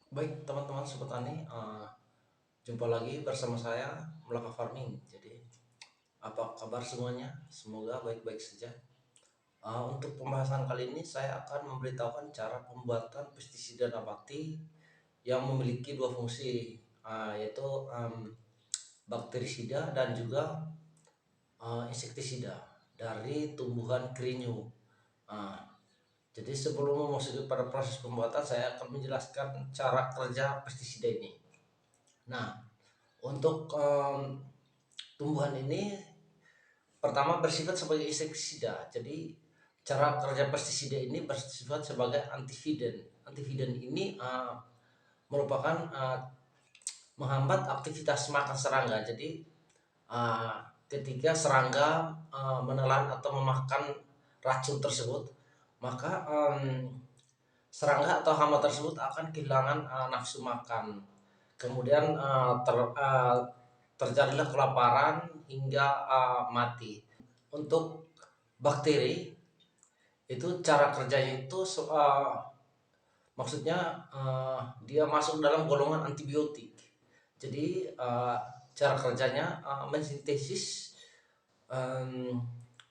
Baik teman-teman sobat tani, jumpa lagi bersama saya Melaka Farming. Jadi apa kabar semuanya? Semoga baik-baik saja. Untuk pembahasan kali ini saya akan memberitahukan cara pembuatan pestisida nabati yang memiliki dua fungsi, yaitu bakterisida dan juga insektisida dari tumbuhan kerinyu. Ah, jadi sebelum memasuki pada proses pembuatan, saya akan menjelaskan cara kerja pestisida ini. Nah, untuk tumbuhan ini pertama bersifat sebagai insektisida. Jadi cara kerja pestisida ini bersifat sebagai antividen. Antividen ini merupakan menghambat aktivitas makan serangga. Jadi ketika serangga menelan atau memakan racun tersebut, maka serangga atau hama tersebut akan kehilangan nafsu makan. Kemudian terjadilah kelaparan hingga mati. Untuk bakteri itu cara kerjanya itu maksudnya dia masuk dalam golongan antibiotik. Jadi cara kerjanya mensintesis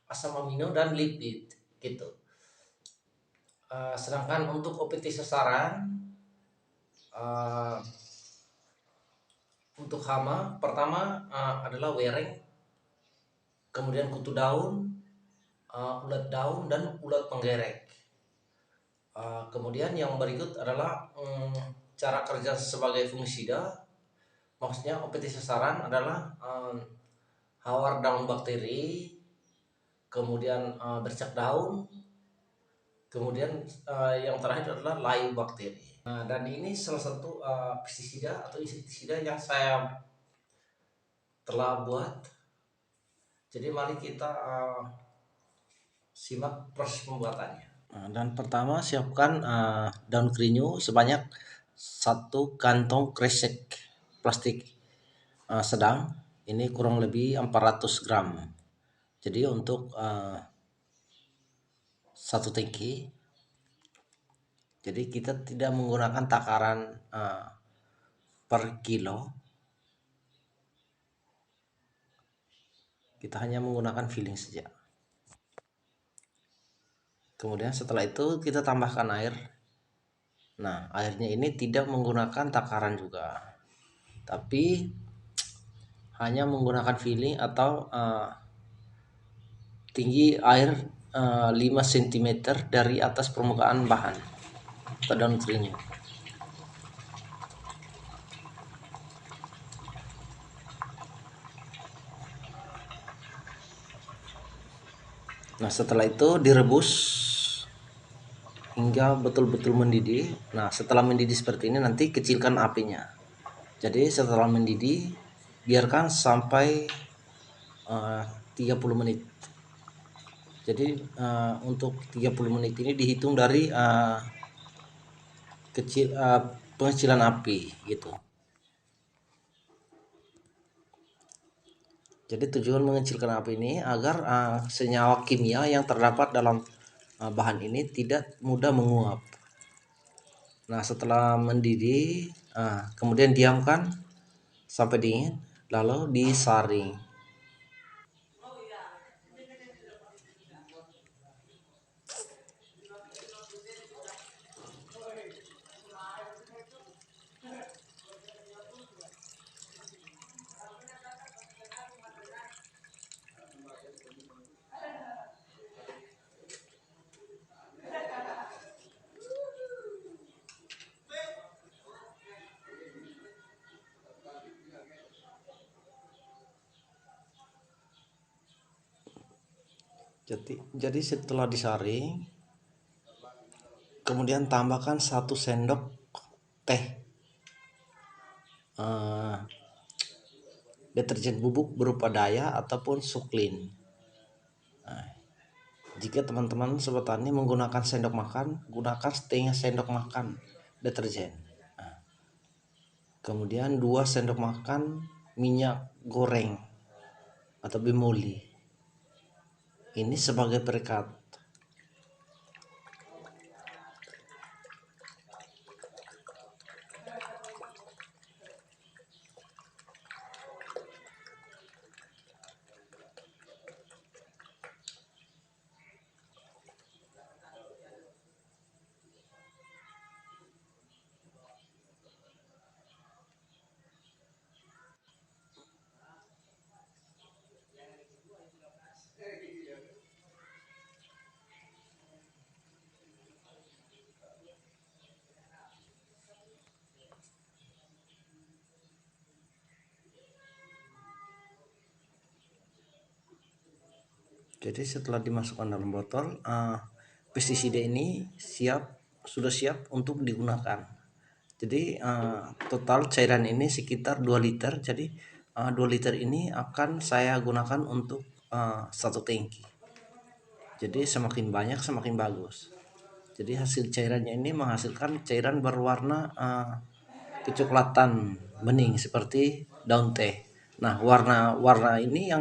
asam amino dan lipid gitu. Sedangkan untuk OPT sasaran untuk hama pertama adalah wereng, kemudian kutu daun, ulat daun dan ulat penggerek. Kemudian yang berikut adalah cara kerja sebagai fungisida. Maksudnya OPT sasaran adalah hawar daun bakteri, kemudian bercak daun, kemudian yang terakhir adalah layu bakteri. Dan ini salah satu pestisida atau insektisida yang saya telah buat. Jadi mari kita simak proses pembuatannya. Dan pertama siapkan daun kerinyu sebanyak satu kantong kresek plastik sedang, ini kurang lebih 400 gram. Jadi untuk satu tangki, jadi kita tidak menggunakan takaran per kilo, kita hanya menggunakan filling saja. Kemudian setelah itu kita tambahkan air. Nah, airnya ini tidak menggunakan takaran juga, tapi hanya menggunakan filling atau tinggi air 5 cm dari atas permukaan bahan atau daun kerinyu. Nah, setelah itu direbus hingga betul-betul mendidih. Nah, setelah mendidih seperti ini nanti kecilkan apinya. Jadi setelah mendidih biarkan sampai 30 menit. Jadi untuk 30 menit ini dihitung dari pengecilan api gitu. Jadi tujuan mengecilkan api ini agar senyawa kimia yang terdapat dalam bahan ini tidak mudah menguap. Nah, setelah mendidih, kemudian diamkan sampai dingin, lalu disaring. Jadi setelah disaring, kemudian tambahkan 1 sendok teh deterjen bubuk berupa Daya ataupun Suklin. Nah, jika teman-teman sobat tani menggunakan sendok makan, gunakan setengah sendok makan deterjen. Nah, kemudian 2 sendok makan minyak goreng atau bimoli. Ini sebagai perekat. Jadi setelah dimasukkan dalam botol, pestisida ini sudah siap untuk digunakan. Jadi total cairan ini sekitar 2 liter. Jadi 2 liter ini akan saya gunakan untuk satu tangki. Jadi semakin banyak semakin bagus. Jadi hasil cairannya ini menghasilkan cairan berwarna kecoklatan bening seperti daun teh. Nah, warna ini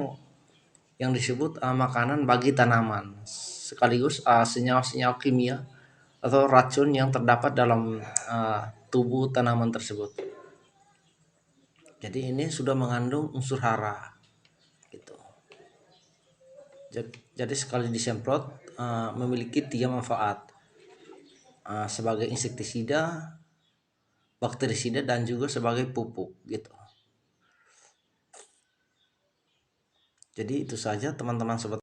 yang disebut makanan bagi tanaman, sekaligus senyawa-senyawa kimia atau racun yang terdapat dalam tubuh tanaman tersebut. Jadi ini sudah mengandung unsur hara gitu. Jadi sekali disemprot memiliki 3 manfaat, sebagai insektisida, bakterisida, dan juga sebagai pupuk gitu. Jadi itu saja teman-teman sobat